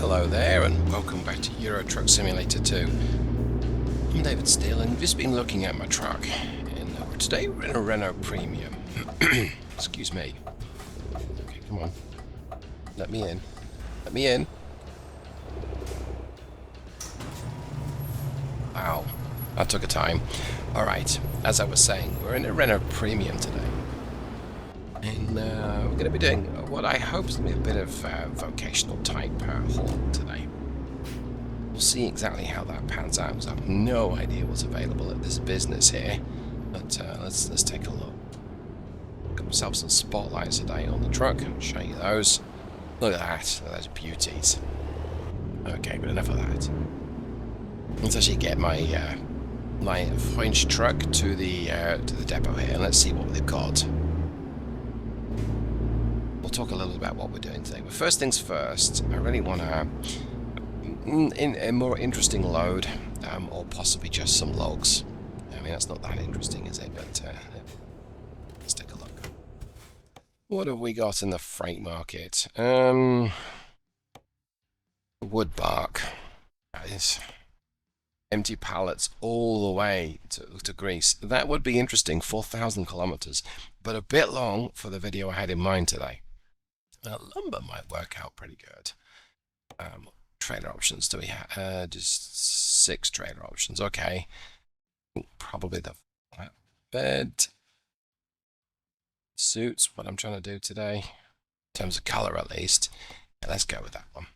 Hello there and welcome back to Euro Truck Simulator 2. I'm David Steele and you've just been looking at my truck. And today we're in a Renault Premium. Excuse me. Okay, come on. Let me in. Let me in. Wow. That took a time. Alright, as I was saying, we're in a Renault Premium today. And we're going to be doing what I hope is going to be a bit of vocational type haul today. We'll see exactly how that pans out, because I have no idea what's available at this business here. But let's take a look. Got myself some spotlights today on the truck. I'll show you those. Look at that. Those beauties. Okay, but enough of that. Let's actually get my my French truck to the depot here, and let's see what they've got. We'll talk a little about what we're doing today. But first things first, I really want to in a more interesting load, or possibly just some logs. I mean, that's not that interesting, is it? But let's take a look. What have we got in the freight market? Wood bark. That is empty pallets all the way to Greece. That would be interesting. 4,000 kilometers, but a bit long for the video I had in mind today. Now, lumber might work out pretty good. Trailer options do we have? Just 6 trailer options. Okay. Probably the flatbed suits what I'm trying to do today. In terms of color, at least. Yeah, let's go with that one.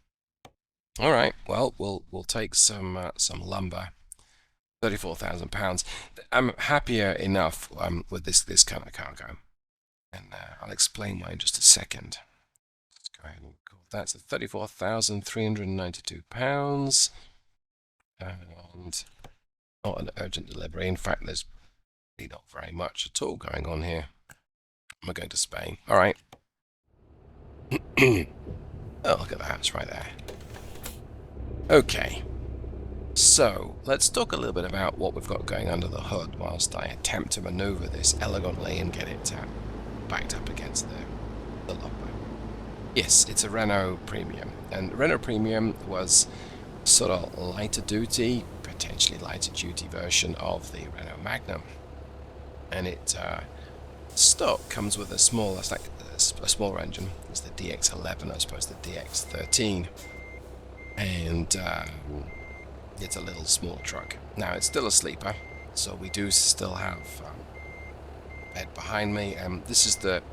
All right. Well, we'll take some lumber. £34,000. I'm happier enough with this kind of cargo, and I'll explain why in just a second. Let's go ahead and call that. So £34,392, and not an urgent delivery. In fact, there's really not very much at all going on here. We're going to Spain. All right. Oh, look at that. It's right there. Okay. So, let's talk a little bit about what we've got going under the hood whilst I attempt to maneuver this elegantly and get it backed up against the lumber. Yes, it's a Renault Premium, and Renault Premium was sort of lighter duty, potentially lighter duty version of the Renault Magnum, and it stock comes with a smaller engine. It's the DX11 as opposed to the DX13, and it's a little small truck. Now, it's still a sleeper, so we do still have a bed behind me. This is the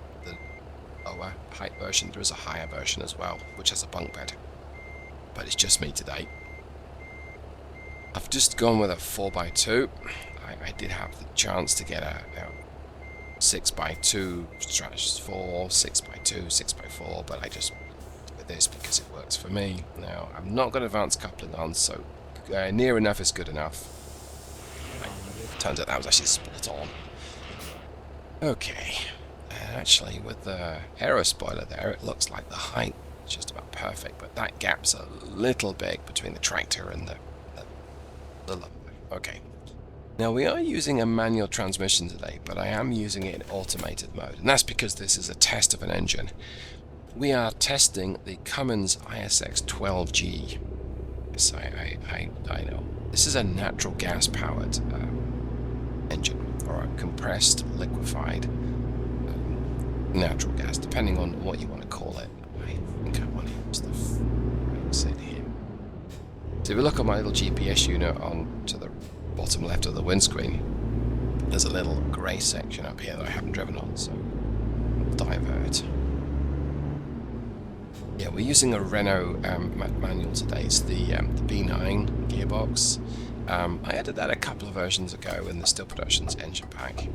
lower height version. There is a higher version as well, which has a bunk bed, but it's just me today. I've just gone with a 4x2. I did have the chance to get a 6x2 stretch 4, 6x2, 6x4, but I just went with this because it works for me. Now, I'm not going to advance coupling on, so near enough is good enough. Turns out that was actually split on. Okay. Actually, with the aero spoiler there, it looks like the height is just about perfect, but that gap's a little big between the tractor and the lumber. Okay. Now, we are using a manual transmission today, but I am using it in automated mode, and that's because this is a test of an engine. We are testing the Cummins ISX12 G. Yes, I know. This is a natural gas powered engine, or a compressed liquefied natural gas, depending on what you want to call it. I think I want to use the exit here. So if you look at my little GPS unit on to the bottom left of the windscreen, there's a little grey section up here that I haven't driven on, so I'll divert. Yeah, we're using a Renault manual today. It's the B9 gearbox. I added that a couple of versions ago in the Steele Productions Engine Pack.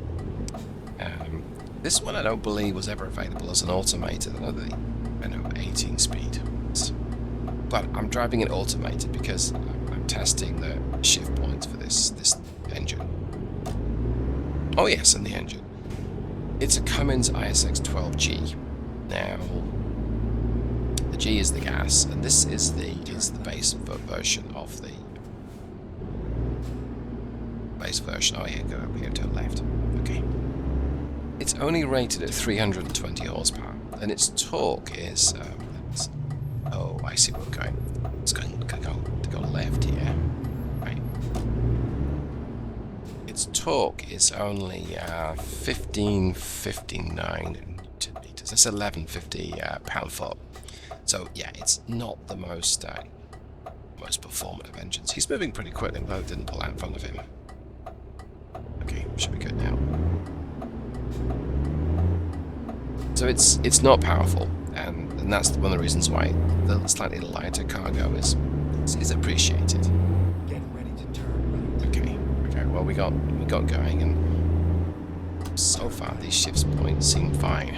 This one I don't believe was ever available as an automated. I know the Renault 18-speed. But I'm driving it automated because I'm testing the shift points for this engine. Oh yes, and the engine. It's a Cummins ISX12 G. Now, the G is the gas, and this is the base version of the base version. Oh yeah, go up here to the left. Okay. It's only rated at 320 horsepower, and its torque is. Oh, I see where we're going. It's going to go left here. Right. Its torque is only 1559 Newton meters. That's 1150 pound-foot. So yeah, it's not the most performant of engines. He's moving pretty quickly, though. Didn't pull out in front of him. Okay, should be good now. So it's not powerful, and that's one of the reasons why the slightly lighter cargo is appreciated. Get ready to turn right. Okay. Well, we got going, and so far these shift points seem fine.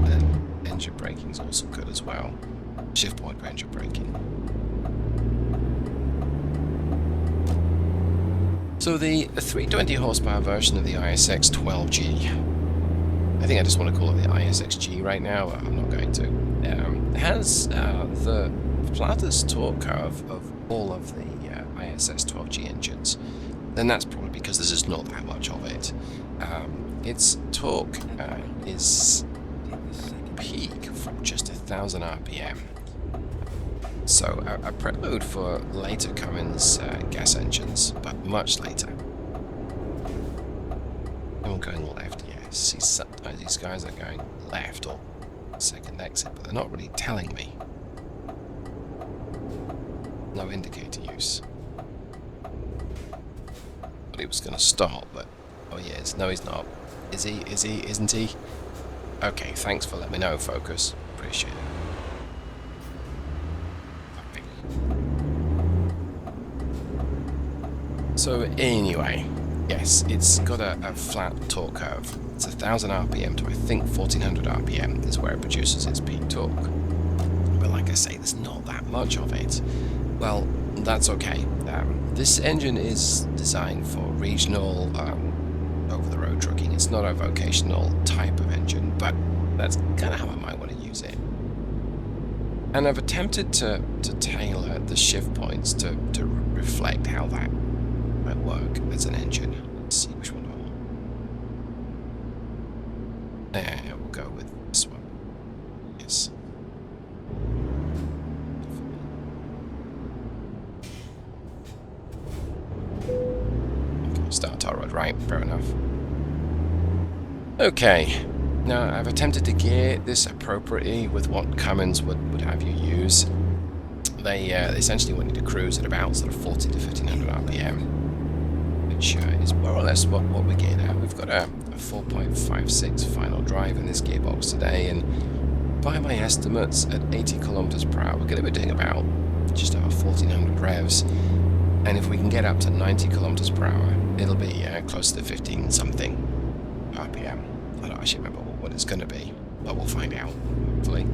And engine braking is also good as well. Shift point for engine braking. So the 320 horsepower version of the ISX12 G, I think I just want to call it the ISX G right now, but I'm not going to, has the flattest torque curve of all of the ISX12 G engines. And that's probably because there's just not that much of it. Its torque is peak from just 1,000 RPM. So a prelude for later Cummins gas engines, but much later. And we're going left, yes. See, sometimes these guys are going left or second exit, but they're not really telling me. No indicator use. Thought he was going to stop, but oh he is. No, he's not. Is he? Is he? Isn't he? Okay, thanks for letting me know, Focus. Appreciate it. So anyway, yes, it's got a flat torque curve. It's 1,000 RPM to I think 1,400 RPM is where it produces its peak torque. But like I say, there's not that much of it. Well, that's okay. This engine is designed for regional, over-the-road trucking. It's not a vocational type of engine, but that's kind of how I might want to use it. And I've attempted to tailor the shift points to reflect how that might work as an engine. Let's see which one do I want. We'll go with this one. Yes. Okay, start our rod, right, fair enough. Okay, now I've attempted to gear this appropriately with what Cummins would have you use. They essentially want you to cruise at about sort of 40 to 1,500 RPM. Which is more or less what we're getting at. We've got a 4.56 final drive in this gearbox today, and by my estimates, at 80 kilometers per hour, we're going to be doing about just over 1,400 revs. And if we can get up to 90 kilometers per hour, it'll be close to 15 something RPM. I don't actually remember what it's going to be, but we'll find out, hopefully.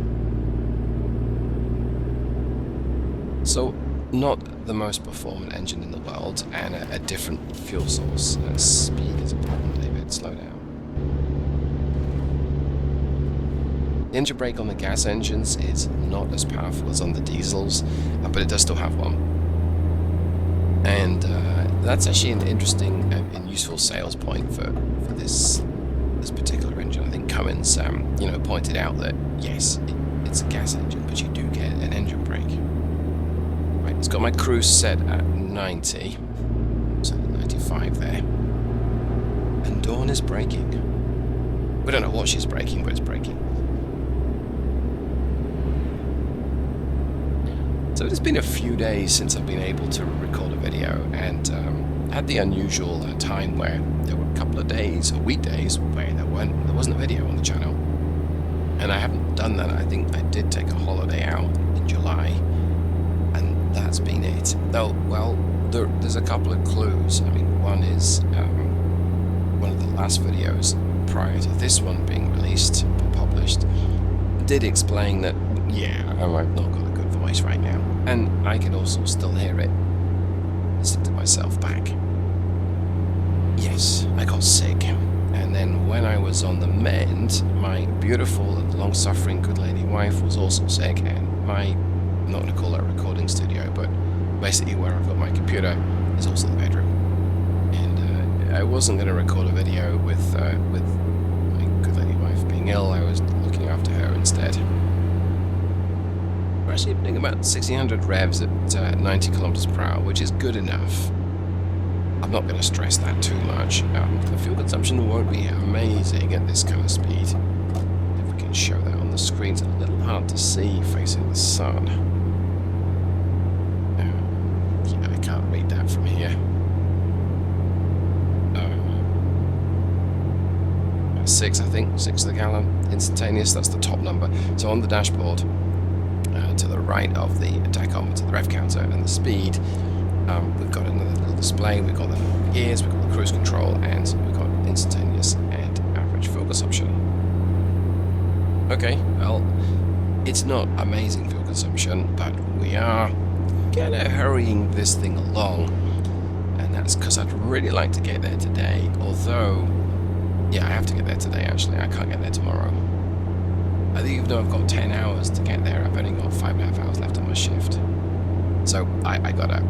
So, not the most performant engine in the world, and a different fuel source. Speed is a problem, David. Slow down. The engine brake on the gas engines is not as powerful as on the diesels, but it does still have one. And that's actually an interesting and useful sales point for this particular engine. I think Cummins, pointed out that yes, it's a gas engine, but you do get an engine brake. It's got my cruise set at 90, so 95 there, and Dawn is braking. We don't know what she's braking, but it's braking. So it has been a few days since I've been able to record a video, and had the unusual time where there were a couple of days, or weekdays, where there wasn't a video on the channel, and I haven't done that. I think I did take a holiday out in July. That's been it. Though, well, there's a couple of clues. I mean, one is one of the last videos prior to this one being released, published, did explain that, yeah, I've not got a good voice right now. And I can also still hear it. Listen to myself back. Yes, I got sick. And then when I was on the mend, my beautiful and long-suffering good lady wife was also sick, and I'm not going to call it a recording studio, but basically where I've got my computer is also the bedroom. And I wasn't going to record a video with my good lady wife being ill. I was looking after her instead. actually doing about 1600 revs at 90 kilometers per hour, which is good enough. I'm not going to stress that too much. The fuel consumption won't be amazing at this kind of speed. If we can show that on the screen, it's a little hard to see facing the sun. Yeah, I can't read that from here. 6, I think, 6 to the gallon, instantaneous, that's the top number. So on the dashboard, to the right of the tachometer, the rev counter, and the speed, we've got another little display, we've got the gears, we've got the cruise control, and we've got instantaneous and average fuel consumption. Okay, well, it's not amazing fuel consumption, but we are kind of hurrying this thing along, and that's because I'd really like to get there today, although, yeah, I have to get there today actually, I can't get there tomorrow. I think even though I've got 10 hours to get there, I've only got 5.5 hours left on my shift. So I gotta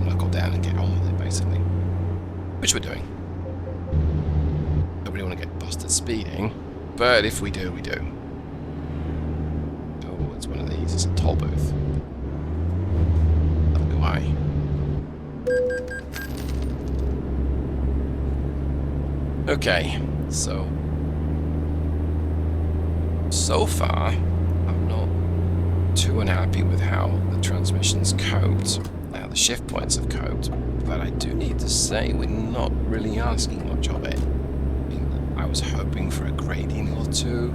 knuckle down and get on with it, basically. Which we're doing. Nobody want to get busted speeding, but if we do, we do. Oh, it's one of these, it's a toll booth. That'll be why. Okay, so far, I'm not too unhappy with how the transmission's coped. Now, the shift points have coped, but I do need to say we're not really asking much of it. I mean, I was hoping for a gradient or two,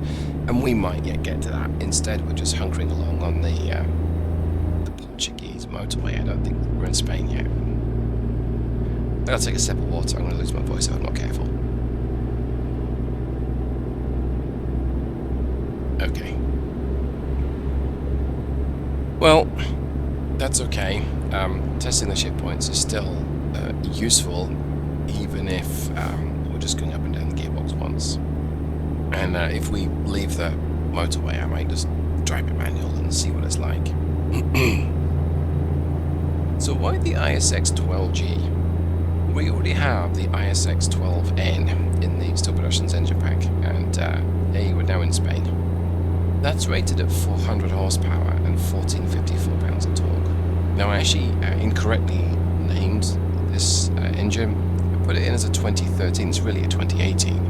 and we might yet get to that. Instead, we're just hunkering along on the Portuguese motorway. I don't think we're in Spain yet. I'll take a sip of water. I'm going to lose my voice if I'm not careful. Okay. Well, that's okay. Testing the shift points is still useful, even if we're just going up and down the gearbox once. And if we leave the motorway, I might just drive it manual and see what it's like. So why the ISX12 G? We already have the ISX12N in the Steele Productions Engine Pack, and we're now in Spain. That's rated at 400 horsepower and 1454 pounds of torque. Now I actually incorrectly named this engine. I put it in as a 2013, it's really a 2018.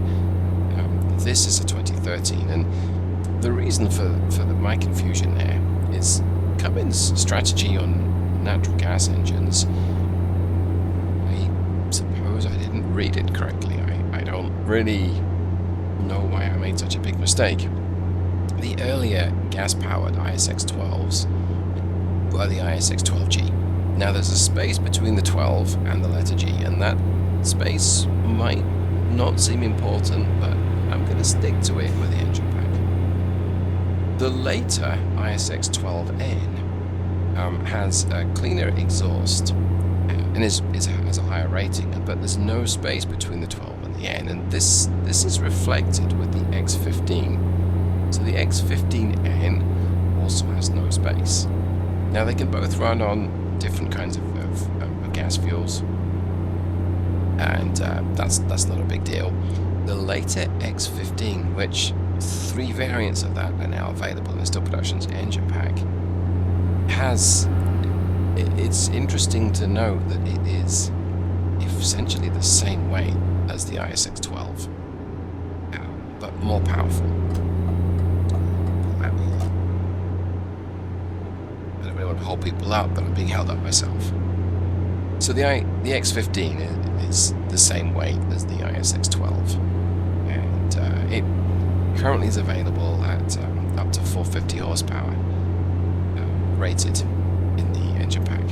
This is a 2013, and the reason for my confusion there is Cummins' strategy on natural gas engines. I suppose I didn't read it correctly. I don't really know why I made such a big mistake. The earlier gas-powered ISX12s were the ISX12 G. Now there's a space between the 12 and the letter G, and that space might not seem important, but I'm going to stick to it with the engine pack. The later ISX12N has a cleaner exhaust and has a higher rating, but there's no space between the 12 and the N, and this is reflected with the X15. So the X15N also has no space. Now they can both run on different kinds of gas fuels, and that's not a big deal. The later X15, which 3 variants of that are now available in the Steele Productions Engine Pack, it's interesting to note that it is essentially the same weight as the ISX12, but more powerful. I don't really want to hold people up, but I'm being held up myself. So the X15 is the same weight as the ISX12, and it currently is available at up to 450 horsepower, rated in the engine pack,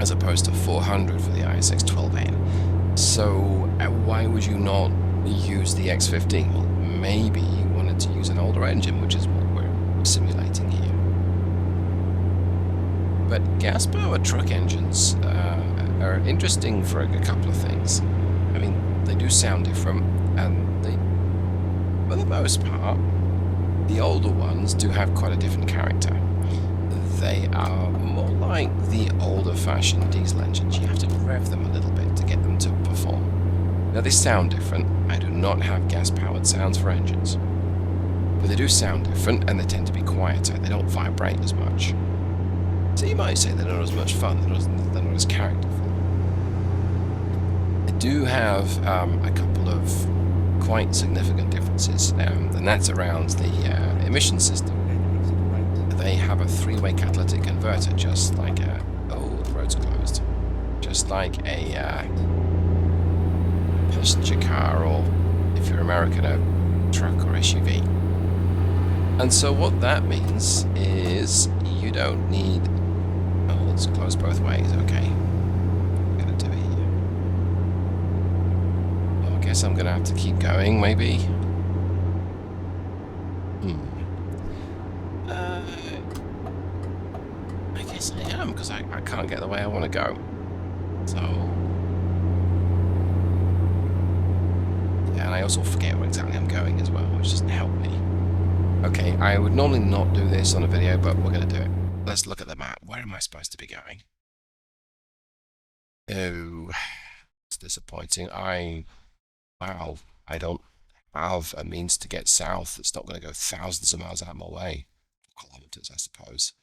as opposed to 400 for the ISX12N. So why would you not use the X15? Well, maybe you wanted to use an older engine, which is what we're simulating here. But gas-powered truck engines are interesting for a couple of things. I mean, they do sound different, and they, for the most part, the older ones do have quite a different character. They are more like the older-fashioned diesel engines. You have to rev them a little bit to get them to perform. Now, they sound different. I do not have gas-powered sounds for engines. But they do sound different, and they tend to be quieter. They don't vibrate as much. So you might say they're not as much fun, they're not as characterful. They do have a couple of quite significant differences, and that's around the emission system. Then exit right. They have a three-way catalytic converter, just like a... Oh, the road's closed. Just like a passenger car, or if you're American, a truck or SUV. And so what that means is you don't need... Oh, it's closed both ways, okay. I'm gonna do it here. Well, I guess I'm gonna have to keep going, maybe. I guess I am, because I can't get the way I want to go. So... Yeah, and I also forget where exactly I'm going as well, which doesn't help me. Okay, I would normally not do this on a video, but we're going to do it. Let's look at the map. Where am I supposed to be going? Oh, it's disappointing. Wow, I don't have a means to get south that's not going to go thousands of miles out of my way. Kilometers, I suppose.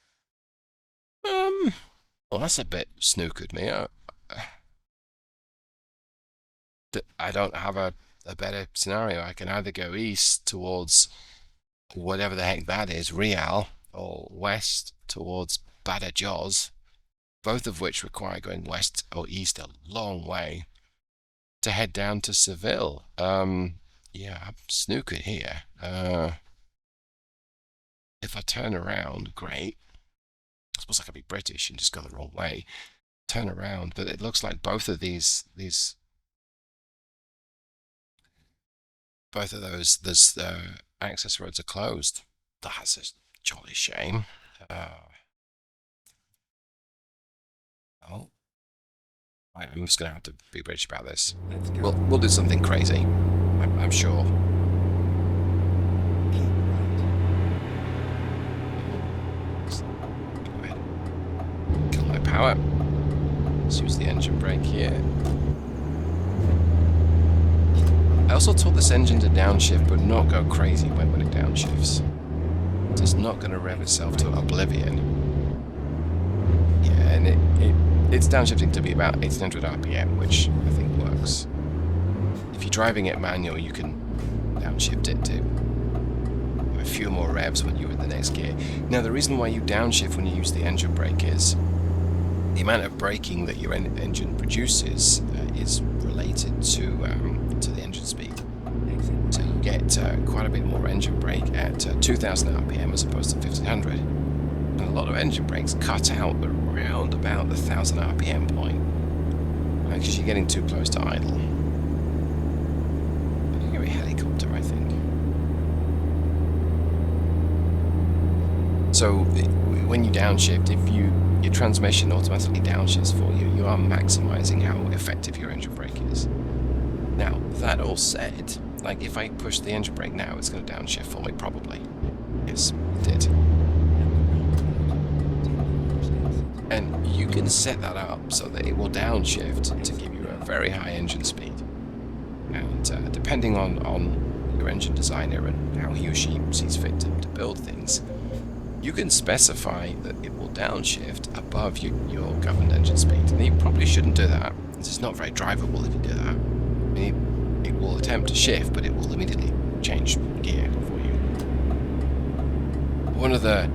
Well, that's a bit snookered me. I don't have a better scenario. I can either go east towards whatever the heck that is, Real, or west towards Badajoz, both of which require going west or east a long way to head down to Seville. Yeah, I'm snookered here. If I turn around, great. I suppose I could be British and just go the wrong way. Turn around, but it looks like both of those access roads are closed. That's a jolly shame. Oh, I'm just gonna have to be British about this. Let's go. We'll do something crazy. I'm sure. Keep right. Go ahead. Kill my power. Let's use the engine brake here. I also taught this engine to downshift, but not go crazy when it downshifts. So it's not going to rev itself to oblivion. Yeah, and it's downshifting to be about 1800 RPM, which I think works. If you're driving it manual, you can downshift it to a few more revs when you're in the next gear. Now, the reason why you downshift when you use the engine brake is the amount of braking that your engine produces is related to the engine speed. So you get quite a bit more engine brake at 2000 RPM as opposed to 1500. And a lot of engine brakes cut out around about the 1000 RPM point because you're getting too close to idle. You're going to be a helicopter, I think. So when you downshift, if your transmission automatically downshifts for you, you are maximizing how effective your engine brake is. Now, that all said, like if I push the engine brake now, it's going to downshift for me, probably. Yes, it did. And you can set that up so that it will downshift to give you a very high engine speed. And depending on your engine designer and how he or she sees fit to build things, you can specify that it will downshift above your governed engine speed. And you probably shouldn't do that. It's not very drivable if you do that. I mean, it will attempt to shift, but it will immediately change gear for you. One of the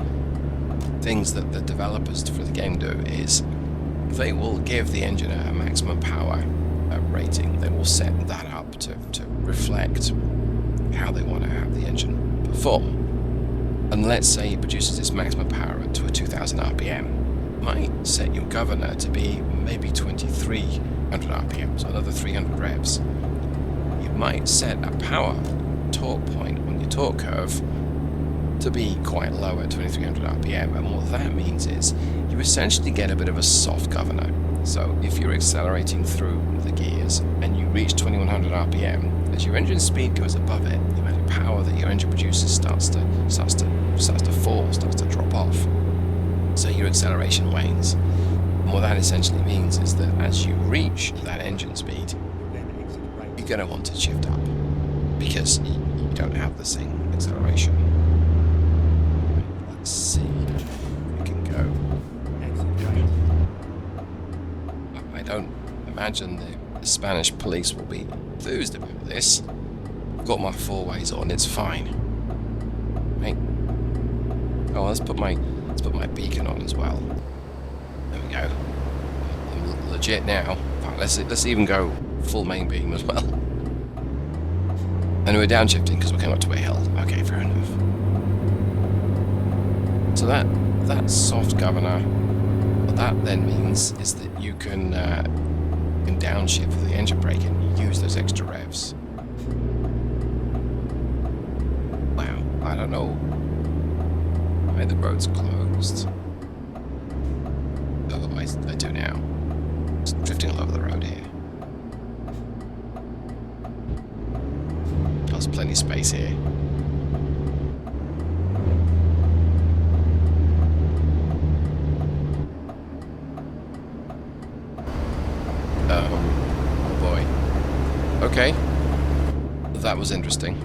things that the developers for the game do is they will give the engine a maximum power rating. They will set that up to reflect how they want to have the engine perform. And let's say it produces its maximum power to a 2000 RPM. You might set your governor to be maybe 2300 RPM, so another 300 revs. You might set a power torque point on your torque curve to be quite low at 2300 RPM, and what that means is you essentially get a bit of a soft governor. So if you're accelerating through the gears and you reach 2100 RPM, as your engine speed goes above it, the amount of power that your engine produces starts to fall, starts to drop off. So your acceleration wanes. And what that essentially means is that as you reach that engine speed, you're going to want to shift up because you don't have the same acceleration. Let's see. We can go. Exit right. I don't imagine the Spanish police will be enthused about this. I've got my four ways on, it's fine. Right. Oh, let's put my beacon on as well. There we go. I'm legit now. Right, let's even go full main beam as well. And we're downshifting because we're coming up to a hill. Okay, fair enough. So that soft governor, what that then means is that you can downshift with the engine brake and use those extra revs. Wow, I don't know why the road's closed. Oh, I do now. Just drifting all over the road here. There's plenty of space here. Oh boy. Okay. That was interesting.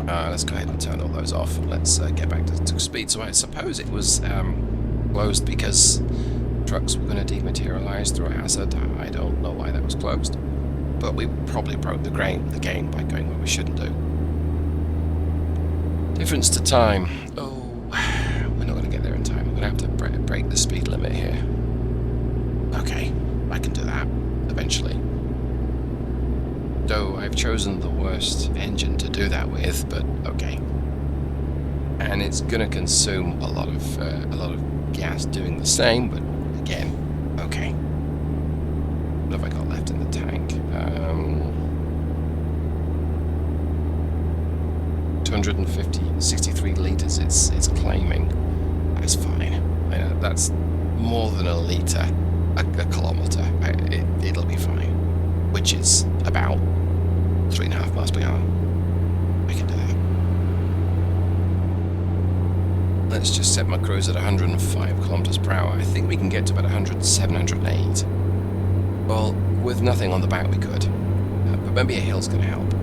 Let's go ahead and turn all those off. Let's get back to speed. So I suppose it was closed because trucks were going to dematerialize through a hazard. I don't know why that was closed. But we probably broke the game by going where we shouldn't do. Difference to time. Oh, we're not going to get there in time. We're going to have to break the speed limit here. Okay, I can do that eventually. Though I've chosen the worst engine to do that with, but okay. And it's going to consume a lot of gas doing the same, but again, okay. What have I got left in the tank? 263 litres it's claiming. That's fine. I know that's more than a litre a kilometre. It'll be fine. Which is about 3.5 miles per hour. I can do that. Let's just set my cruise at 105 kilometers per hour. I think we can get to about 107, 108. Well, with nothing on the back we could. But maybe a hill's going to help.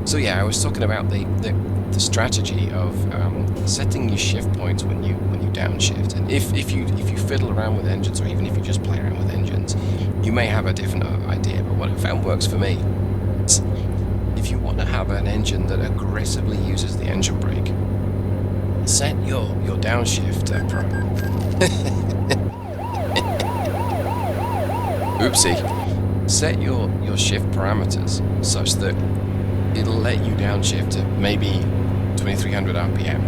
So yeah, I was talking about the strategy of setting your shift points when you downshift. And if you fiddle around with engines, or even if you just play around with engines, you may have a different idea. But what I found works for me is if you want to have an engine that aggressively uses the engine brake, set your downshift Oopsie. Set your shift parameters such that it'll let you downshift to maybe 2300 RPM.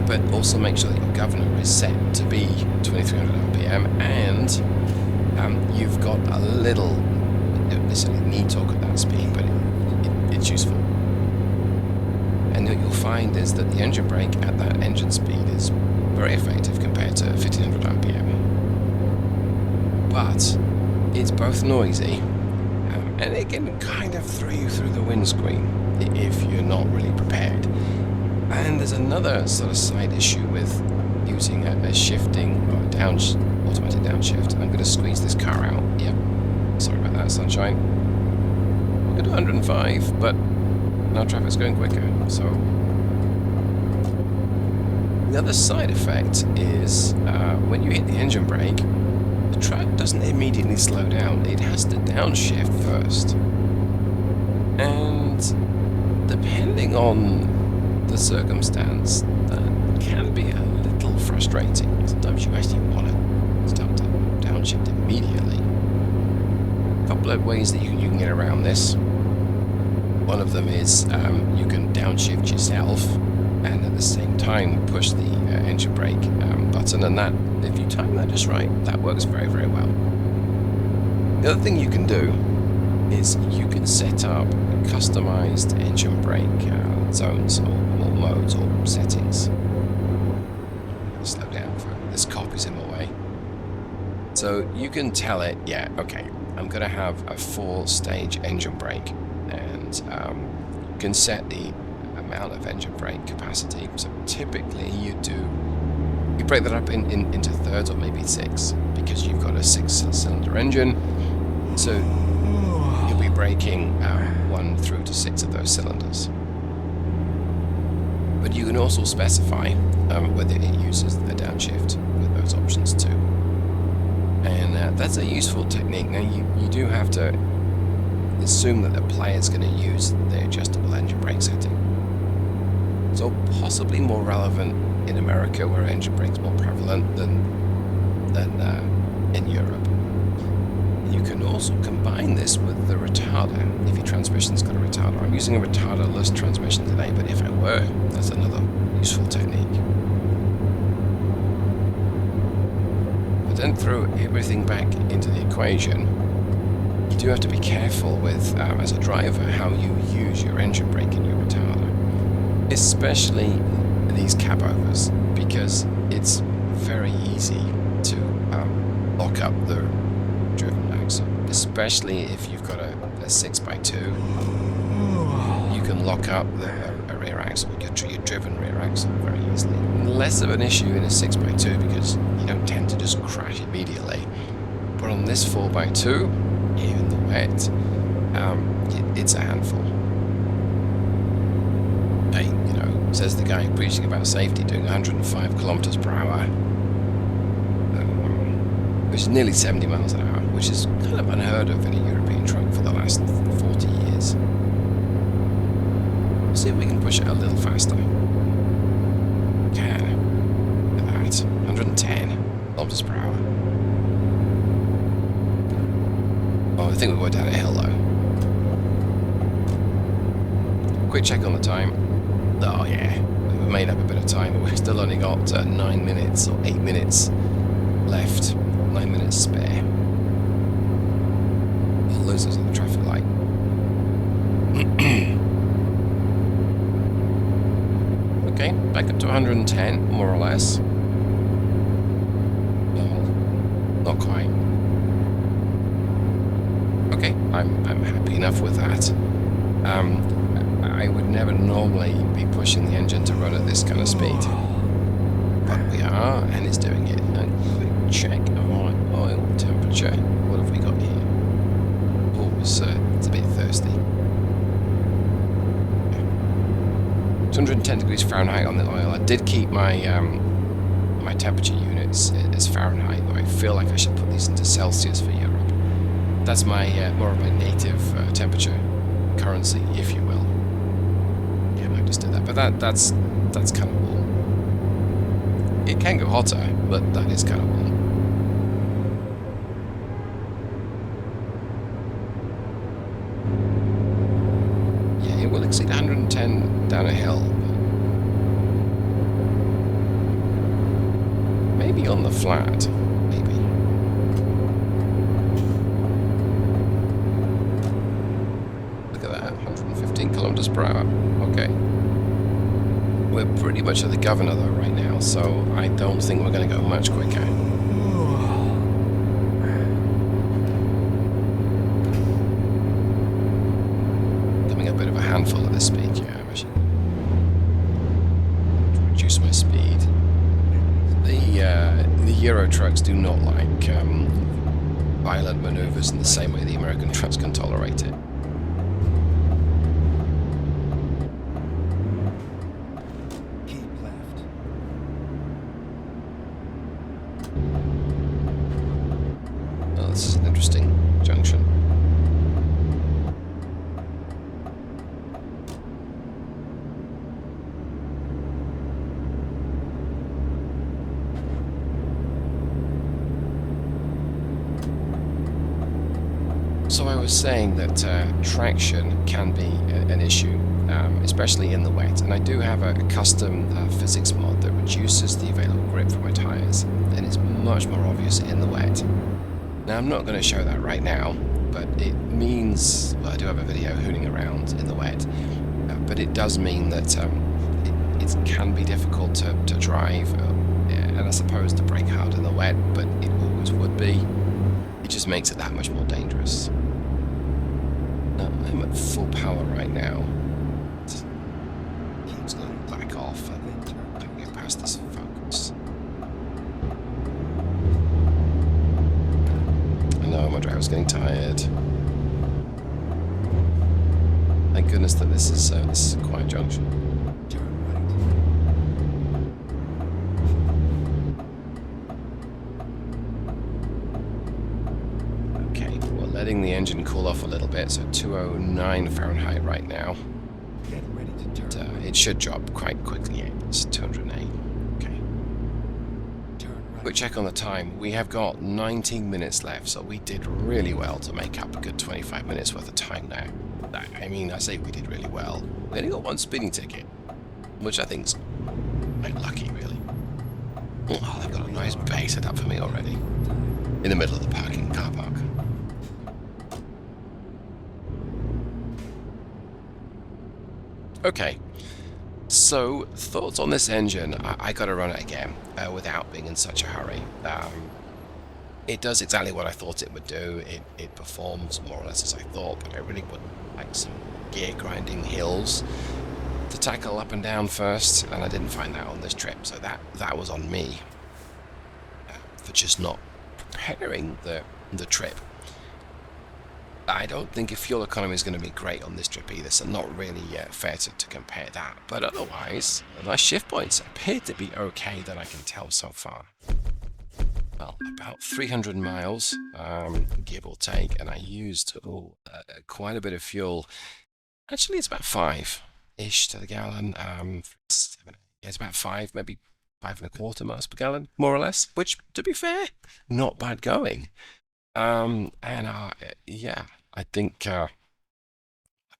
But also make sure that your governor is set to be 2300 RPM, and you've got a little, you don't necessarily need torque at that speed, but it's useful. And what you'll find is that the engine brake at that engine speed is very effective compared to 1500 RPM. But it's both noisy, and it can kind of throw you through the windscreen if you're not really prepared. And there's another sort of side issue with using a shifting or automatic downshift. I'm going to squeeze this car out. Yep. Sorry about that, sunshine. We're going to 105, but now traffic's going quicker. So the other side effect is when you hit the engine brake, the truck doesn't immediately slow down. It has to downshift first. And depending on the circumstance, that can be a little frustrating. Sometimes you actually want to start to downshift immediately. A couple of ways that you can get around this. One of them is you can downshift yourself and at the same time push the engine brake button, and that, if you time that just right, that works very, very well. The other thing you can do is you can set up customized engine brake zones or modes or settings. Slow down for this copy's in my way. So you can tell it, yeah, okay, I'm going to have a 4-stage engine brake, and you can set the amount of engine brake capacity. So typically you break that up into thirds, or maybe 6, because you've got a 6-cylinder engine. So you'll be braking 1 through to 6 of those cylinders. But you can also specify whether it uses the downshift with those options too. And that's a useful technique. Now you do have to assume that the player's going to use the adjustable engine brake setting. So possibly more relevant in America, where engine brake's more prevalent than in Europe. You can also combine this with the retarder if your transmission's got a retarder. I'm using a retarderless transmission today, but if I were, that's another useful technique. But then throw everything back into the equation. You do have to be careful with, as a driver, how you use your engine brake and your retarder, especially these cab overs, because it's very easy to lock up the driven axle, especially if you've got a 6x2. You can lock up a rear axle, your driven rear axle, very easily. Less of an issue in a 6x2 because you don't tend to just crash immediately. But on this 4x2, here in the wet, it's a handful. Hey, you know, says the guy preaching about safety, doing 105 kilometers per hour, which is nearly 70 miles an hour, which is kind of unheard of in a European truck for the last 40 years. Let's see if we can push it a little faster. Can. Look at that. 110 kilometers per hour. Oh, I think we were down a hill though. Quick check on the time. Oh yeah, we've made up a bit of time, but we've still only got 9 minutes or 8 minutes left. 9 minutes spare. We'll lose us at the traffic light. Okay, back up to 110, more or less. No, not quite. Okay, I'm happy enough with that. I would never normally be pushing the engine to run at this kind of speed, but we are, and it's doing it. Quick check on oil temperature. What have we got here? Oh, it's a bit thirsty. 210 degrees Fahrenheit on the oil. I did keep my my temperature units as Fahrenheit, though I feel like I should put these into Celsius for Europe. That's my more of my native temperature currency, if you will. Yeah, I might just do that. But that's kind of warm. It can go hotter, but that is kind of warm. Yeah, it will exceed 110 down a hill. Maybe on the flat. Maybe. Look at that, 115 kilometers per hour. Okay. We're pretty much at the governor though right now, so I don't think we're going to go much quicker. Coming a bit of a handful at this speed, yeah. I should reduce my speed. The Euro trucks do not like violent maneuvers in the same way the American trucks can tolerate it. This is an interesting junction. So I was saying that traction can be an issue, especially in the wet, and I do have a custom physics mod that reduces the available grip for my tyres, and it's much more obvious in the wet. Now, I'm not going to show that right now, but it means, well, I do have a video hooning around in the wet, but it does mean that it can be difficult to drive, and I suppose to brake hard in the wet, but it always would be. It just makes it that much more dangerous. Now, I'm at full power right now. I'm just going to back off and I can get past this focus. My driver's getting tired. Thank goodness that this is a quiet junction. Turn right. engine cool off a little bit, so 209 Fahrenheit right now. Get ready to turn. It should drop quite quickly. It's 208. Okay. Turn right. Quick check on the time. We have got 19 minutes left, so we did really well to make up a good 25 minutes worth of time now. I mean, I say we did really well. We only got one speeding ticket, which I think's quite lucky, really. Oh, they've got a nice bay set up for me already, in the middle of the parking car park. Okay, so thoughts on this engine. I got to run it again without being in such a hurry. It does exactly what I thought it would do. It performs more or less as I thought, but I really would like some gear grinding hills to tackle up and down first, and I didn't find that on this trip, so that was on me for just not preparing the trip. I don't think fuel economy is going to be great on this trip either, so not really fair to compare that. But otherwise, my shift points appear to be okay that I can tell so far. Well, about 300 miles, give or take, and I used quite a bit of fuel. Actually, it's about 5-ish to the gallon. It's about 5, maybe 5.25 miles per gallon, more or less, which, to be fair, not bad going. Yeah, I think I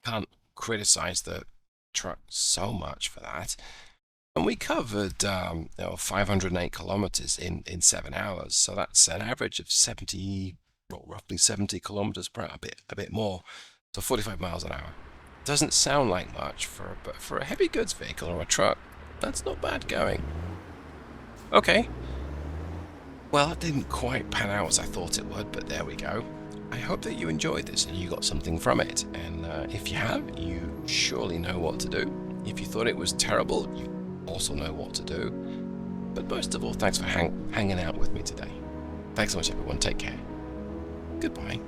can't criticize the truck so much for that. And we covered 508 kilometers in 7 hours, so that's an average of 70, well, roughly 70 kilometers per hour, a bit more, so 45 miles an hour. Doesn't sound like much but for a heavy goods vehicle or a truck, that's not bad going. Okay. Well, it didn't quite pan out as I thought it would, but there we go. I hope that you enjoyed this and you got something from it. And if you have, you surely know what to do. If you thought it was terrible, you also know what to do. But most of all, thanks for hanging out with me today. Thanks so much, everyone. Take care. Goodbye.